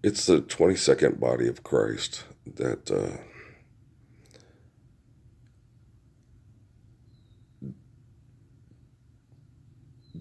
It's the 22nd body of Christ that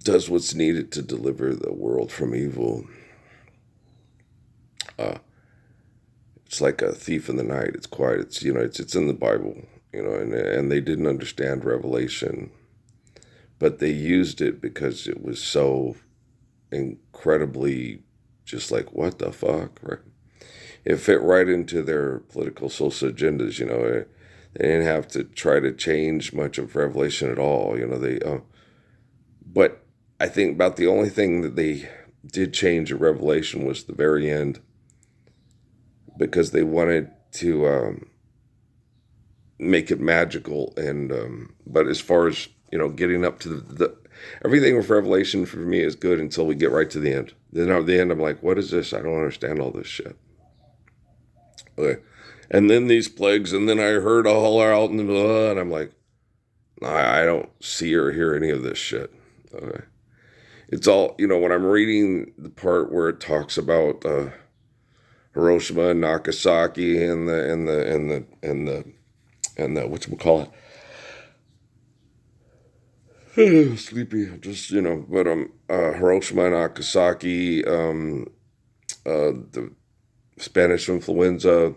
does what's needed to deliver the world from evil. Uh, it's like a thief in the night. It's quiet. It's in the Bible. And they didn't understand Revelation, but they used it because it was so incredibly just like what the fuck, right? It fit right into their political social agendas. They didn't have to try to change much of Revelation at all. But I think about the only thing that they did change in Revelation was the very end, because they wanted to make it magical. And but as far as getting up to the everything with Revelation for me is good until we get right to the end. Then at the end, I'm like, what is this? I don't understand all this shit. Okay. And then these plagues, and then I heard all out, and I'm like, I don't see or hear any of this shit. Okay. It's all, when I'm reading the part where it talks about Hiroshima and Nagasaki and the whatchamacallit. Sleepy, just, but Hiroshima and Nagasaki, the Spanish influenza,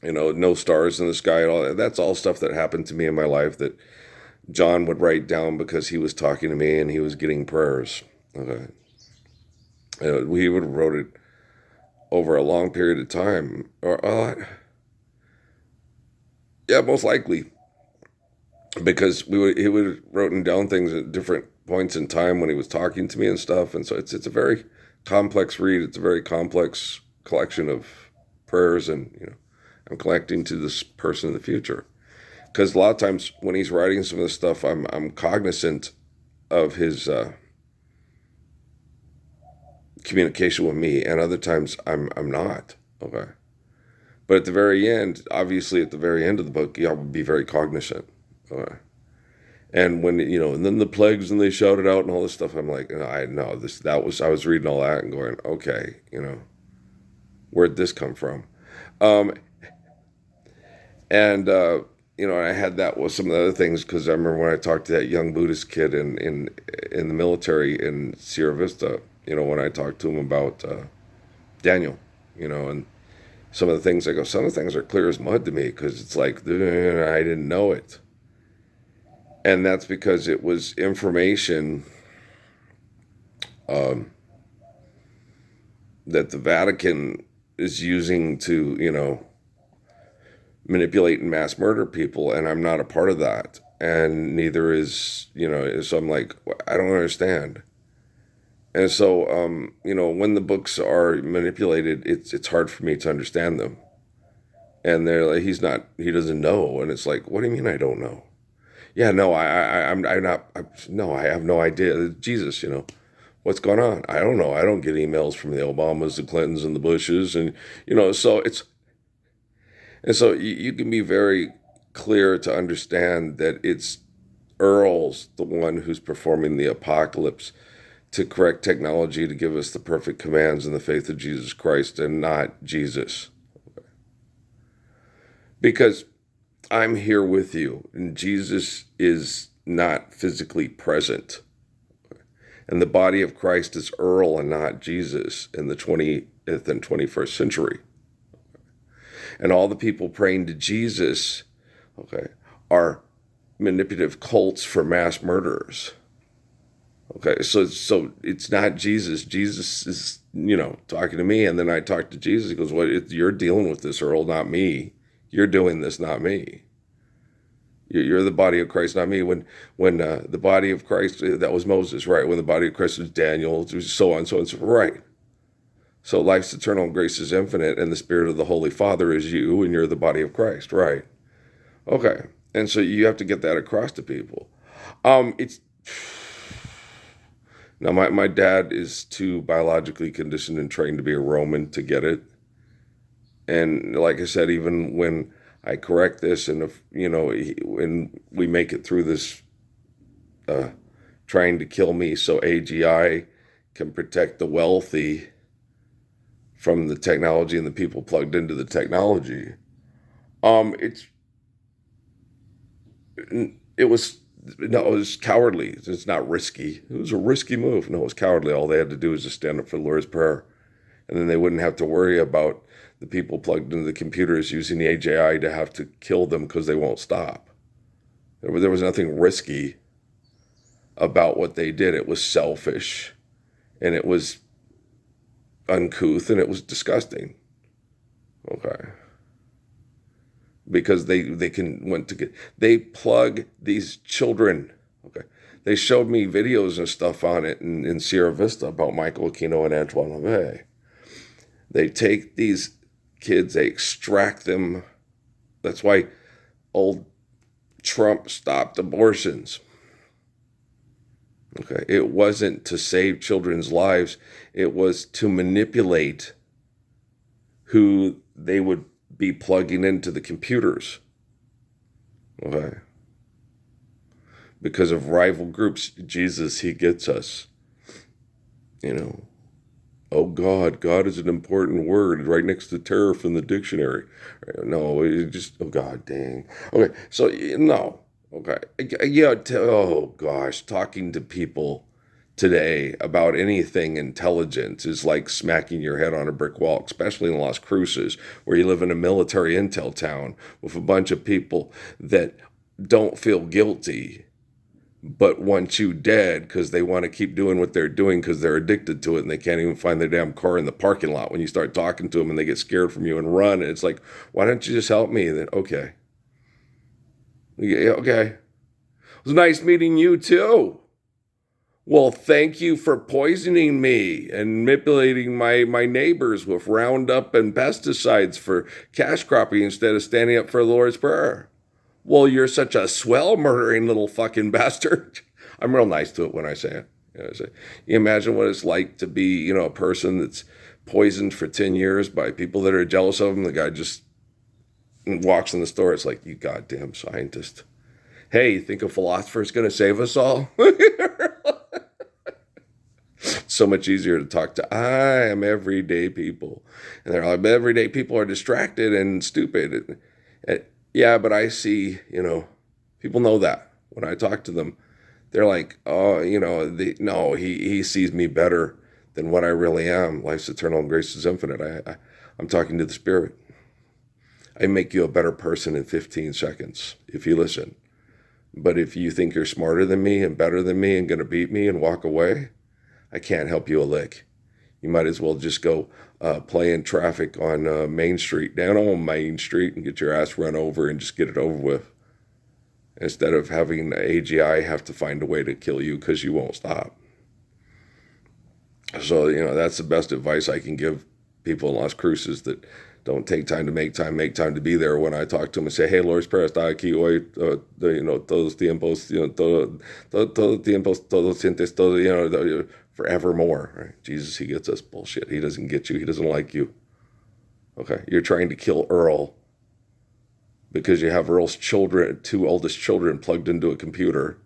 no stars in the sky, and all that. That's all stuff that happened to me in my life that John would write down because he was talking to me and he was getting prayers. Okay. He would have wrote it over a long period of time. Yeah, most likely. Because he would have written down things at different points in time when he was talking to me and stuff. And so it's a very complex read. It's a very complex collection of prayers, and I'm collecting to this person in the future. Because a lot of times when he's writing some of this stuff, I'm cognizant of his communication with me, and other times I'm not. Okay, but at the very end, obviously at the very end of the book, I'll be very cognizant. Okay. And when and then the plagues and they shouted out and all this stuff, I'm like, I know this. That was I was reading all that and going, okay, where'd this come from? Um, and I had that with some of the other things, because I remember when I talked to that young Buddhist kid in the military in Sierra Vista. When I talked to him about Daniel, and some of the things, I go, some of the things are clear as mud to me, because it's like I didn't know it, and that's because it was information um, that the Vatican is using to manipulate and mass murder people, and I'm not a part of that, and neither is so I'm like, I don't understand. And so when the books are manipulated, it's hard for me to understand them. And they're like, he doesn't know, and it's like, what do you mean I don't know? Yeah, no, I'm not. No, I have no idea. Jesus, what's going on? I don't know. I don't get emails from the Obamas, the Clintons, and the Bushes, and so you can be very clear to understand that it's Earl's the one who's performing the apocalypse to correct technology to give us the perfect commands in the faith of Jesus Christ, and not Jesus. Because I'm here with you, and Jesus is not physically present. And the body of Christ is Earl and not Jesus in the 20th and 21st century. And all the people praying to Jesus, okay, are manipulative cults for mass murderers. Okay, so it's not Jesus. Jesus is, talking to me, and then I talk to Jesus. He goes, "Well, you're dealing with this, Earl, not me. You're doing this, not me. You're the body of Christ, not me." When the body of Christ, that was Moses, right? When the body of Christ was Daniel, it was so on, so on, so right. So life's eternal, grace is infinite, and the Spirit of the Holy Father is you, and you're the body of Christ, right? Okay, and so you have to get that across to people. It's Now my dad is too biologically conditioned and trained to be a Roman to get it. And like I said, even when I correct this, and if when we make it through this uh, trying to kill me so AGI can protect the wealthy from the technology and the people plugged into the technology. It's it was no, it was cowardly. It's not risky. It was a risky move. No, it was cowardly. All they had to do was just stand up for the Lord's Prayer, and then they wouldn't have to worry about the people plugged into the computers using the AJI to have to kill them because they won't stop. There was nothing risky about what they did. It was selfish, and it was uncouth, and it was disgusting. Okay. Because they plug these children. Okay. They showed me videos and stuff on it in Sierra Vista about Michael Aquino and Antoine LaVey. They take these kids, they extract them. That's why old Trump stopped abortions. Okay. It wasn't to save children's lives. It was to manipulate who they would be plugging into the computers. Okay. Because of rival groups. Jesus, he gets us. Oh God, God is an important word right next to tariff in the dictionary. No, it just, oh God, dang. Okay, so no. Okay. Yeah, oh gosh, talking to people today about anything intelligent is like smacking your head on a brick wall, especially in Las Cruces, where you live in a military intel town with a bunch of people that don't feel guilty, but want you dead because they want to keep doing what they're doing because they're addicted to it, and they can't even find their damn car in the parking lot when you start talking to them, and they get scared from you and run. And it's like, why don't you just help me? And then, okay. Yeah, okay. It was nice meeting you too. Well, thank you for poisoning me and manipulating my neighbors with Roundup and pesticides for cash cropping instead of standing up for the Lord's Prayer. Well, you're such a swell murdering little fucking bastard. I'm real nice to it when I say it. You imagine what it's like to be, a person that's poisoned for 10 years by people that are jealous of him. The guy just walks in the store. It's like, you goddamn scientist. Hey, you think a philosopher's going to save us all? So much easier to talk to. I am everyday people. And they're like, everyday people are distracted and stupid. Yeah, but I see, people know that. When I talk to them, they're like, oh, no, he sees me better than what I really am. Life's eternal and grace is infinite. I'm talking to the Spirit. I make you a better person in 15 seconds if you listen. But if you think you're smarter than me and better than me and going to beat me and walk away, I can't help you a lick. You might as well just go play in traffic on Main Street, down on Main Street, and get your ass run over and just get it over with. Instead of having AGI have to find a way to kill you because you won't stop. So, that's the best advice I can give people in Las Cruces that don't take time to make time to be there. When I talk to them and say, hey, Lord's Prayer, está aquí hoy, todos los tiempos, todo tiempos, todos sientes, todo, forevermore. Right? Jesus, he gets us. Bullshit. He doesn't get you. He doesn't like you. Okay. You're trying to kill Earl because you have Earl's children, two oldest children, plugged into a computer.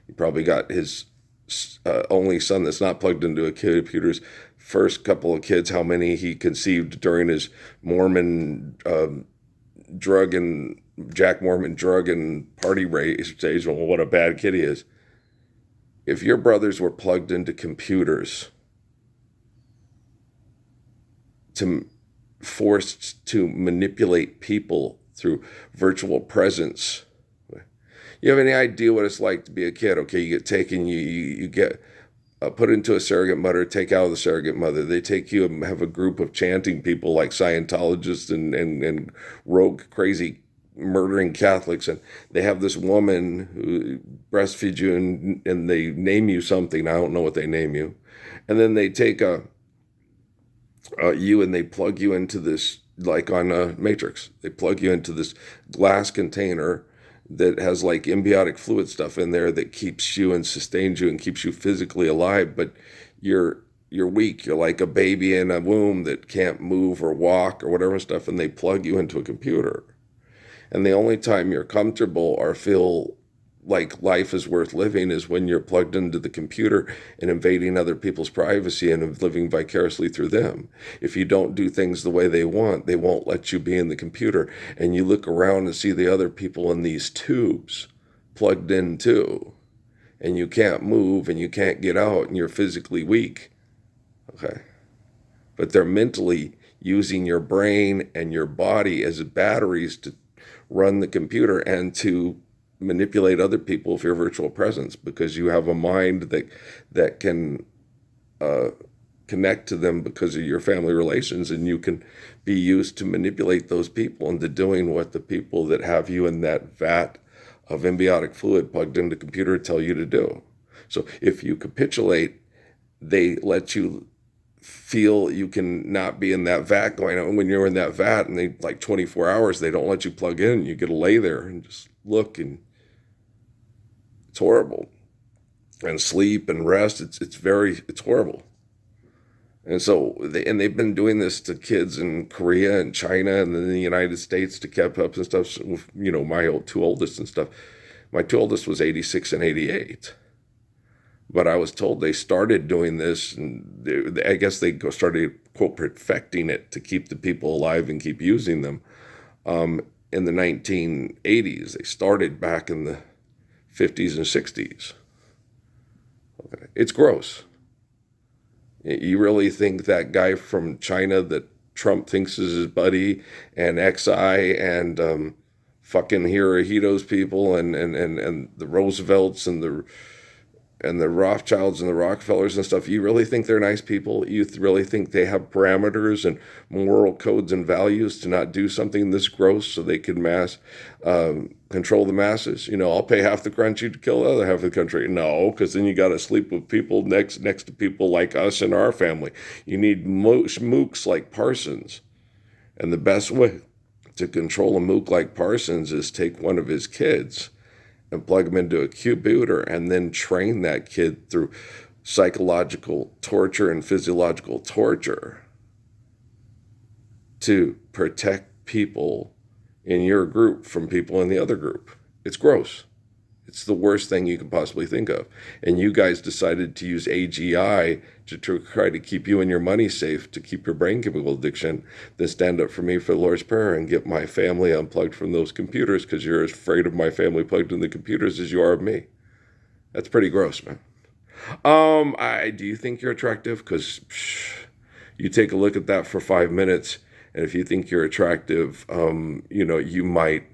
You probably got his only son that's not plugged into a computer's first couple of kids, how many he conceived during his Mormon Jack Mormon drug and party race stage. Well, what a bad kid he is. If your brothers were plugged into computers forced to manipulate people through virtual presence, you have any idea what it's like to be a kid? Okay, you get taken, you get put into a surrogate mother, take out of the surrogate mother. They take you and have a group of chanting people like Scientologists and rogue, crazy, murdering Catholics. And they have this woman who breastfeeds you and they name you something. I don't know what they name you. And then they take you and they plug you into this, like on Matrix. They plug you into this glass container that has like embiotic fluid stuff in there that keeps you and sustains you and keeps you physically alive, but you're weak. You're like a baby in a womb that can't move or walk or whatever stuff, and they plug you into a computer. And the only time you're comfortable or feel like life is worth living is when you're plugged into the computer and invading other people's privacy and living vicariously through them. If you don't do things the way they want, they won't let you be in the computer. And you look around and see the other people in these tubes plugged in too. And you can't move and you can't get out and you're physically weak. Okay. But they're mentally using your brain and your body as batteries to run the computer and to manipulate other people with your virtual presence, because you have a mind that can connect to them because of your family relations, and you can be used to manipulate those people into doing what the people that have you in that vat of embiotic fluid plugged into the computer tell you to do. So if you capitulate, they let you feel you can not be in that vat going on. When you're in that vat and they like 24 hours, they don't let you plug in. You get to lay there and just look, and it's horrible. And sleep and rest. It's horrible. And so they've been doing this to kids in Korea and China and then in the United States to keep up and stuff. With, my two oldest and stuff. My two oldest was 86 and 88. But I was told they started doing this, and I guess they started, quote, perfecting it to keep the people alive and keep using them in the 1980s. They started back in the 50s and 60s. Okay. It's gross. You really think that guy from China that Trump thinks is his buddy, and XI and fucking Hirohito's people and the Roosevelts and the Rothschilds and the Rockefellers and stuff, you really think they're nice people? You really think they have parameters and moral codes and values to not do something this gross so they can control the masses? I'll pay half the country to kill the other half of the country. No, because then you got to sleep with people next to people like us and our family. You need mooks like Parsons. And the best way to control a mook like Parsons is take one of his kids and plug them into a computer and then train that kid through psychological torture and physiological torture to protect people in your group from people in the other group. It's gross. It's the worst thing you can possibly think of. And you guys decided to use AGI to try to keep you and your money safe, to keep your brain chemical addiction, then stand up for me for the Lord's Prayer and get my family unplugged from those computers because you're as afraid of my family plugged in the computers as you are of me. That's pretty gross, man. Do you think you're attractive? Because you take a look at that for 5 minutes, and if you think you're attractive, you might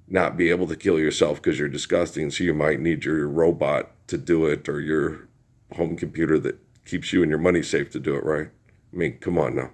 not be able to kill yourself because you're disgusting, so you might need your robot to do it, or your home computer that keeps you and your money safe to do it, right? I mean, come on now.